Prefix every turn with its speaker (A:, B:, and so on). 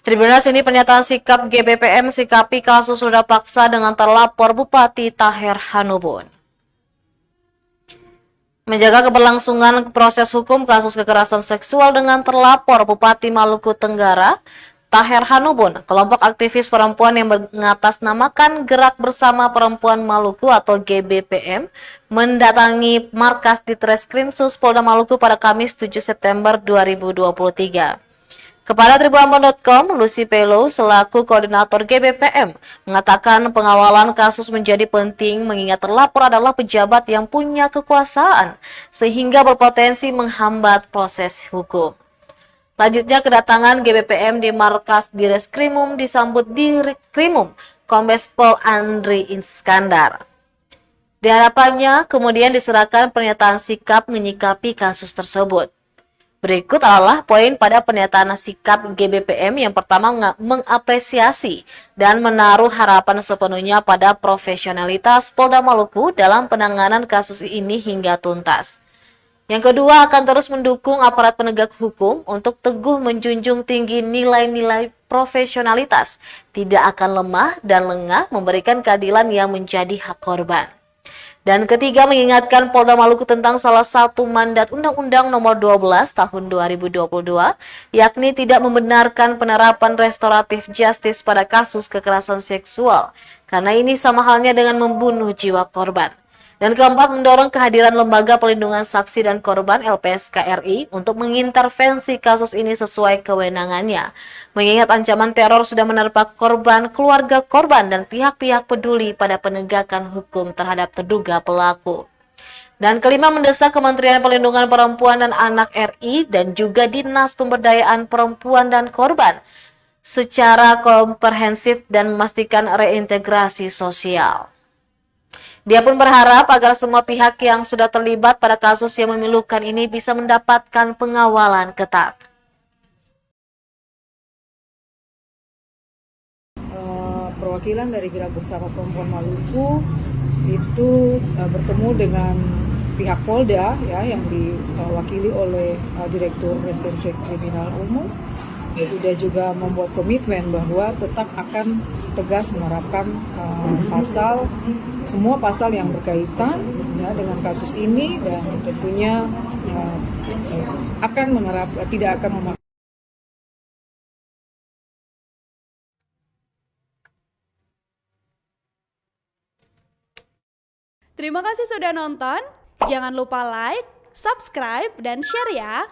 A: Tribunnews, ini pernyataan sikap GBPM sikapi kasus ruda paksa dengan terlapor Bupati Taher Hanubun. Menjaga keberlangsungan proses hukum kasus kekerasan seksual dengan terlapor Bupati Maluku Tenggara, Taher Hanubun, kelompok aktivis perempuan yang mengatasnamakan Gerak Bersama Perempuan Maluku atau GBPM, mendatangi markas Ditreskrimsus Polda Maluku pada Kamis 7 September 2023. Kepada Tribunambon.com, Lucy Pelo selaku koordinator GBPM mengatakan pengawalan kasus menjadi penting mengingat terlapor adalah pejabat yang punya kekuasaan sehingga berpotensi menghambat proses hukum. Lanjutnya, kedatangan GBPM di markas Direskrimum disambut Dirkrimum Kombes Pol Andri Iskandar. Di hadapannya kemudian diserahkan pernyataan sikap menyikapi kasus tersebut. Berikut adalah poin pada pernyataan sikap GBPM. Yang pertama, mengapresiasi dan menaruh harapan sepenuhnya pada profesionalitas Polda Maluku dalam penanganan kasus ini hingga tuntas. Yang kedua, akan terus mendukung aparat penegak hukum untuk teguh menjunjung tinggi nilai-nilai profesionalitas, tidak akan lemah dan lengah memberikan keadilan yang menjadi hak korban. Dan ketiga, mengingatkan Polda Maluku tentang salah satu mandat Undang-Undang Nomor 12 Tahun 2022, yakni tidak membenarkan penerapan restoratif justice pada kasus kekerasan seksual, karena ini sama halnya dengan membunuh jiwa korban. Dan keempat, mendorong kehadiran Lembaga Perlindungan Saksi dan Korban LPSK RI untuk mengintervensi kasus ini sesuai kewenangannya. Mengingat ancaman teror sudah menerpa korban, keluarga korban, dan pihak-pihak peduli pada penegakan hukum terhadap terduga pelaku. Dan kelima, mendesak Kementerian Perlindungan Perempuan dan Anak RI dan juga Dinas Pemberdayaan Perempuan dan Korban secara komprehensif dan memastikan reintegrasi sosial. Dia pun berharap agar semua pihak yang sudah terlibat pada kasus yang memilukan ini bisa mendapatkan pengawalan ketat.
B: Perwakilan dari Gerak Bersama Perempuan Maluku itu bertemu dengan pihak Polda ya, yang diwakili oleh Direktur Reserse Kriminal Umum. Sudah juga membuat komitmen bahwa tetap akan tegas menerapkan semua pasal yang berkaitan ya, dengan kasus ini, dan tentunya tidak akan memakai.
C: Terima kasih sudah nonton. Jangan lupa like, subscribe, dan share ya.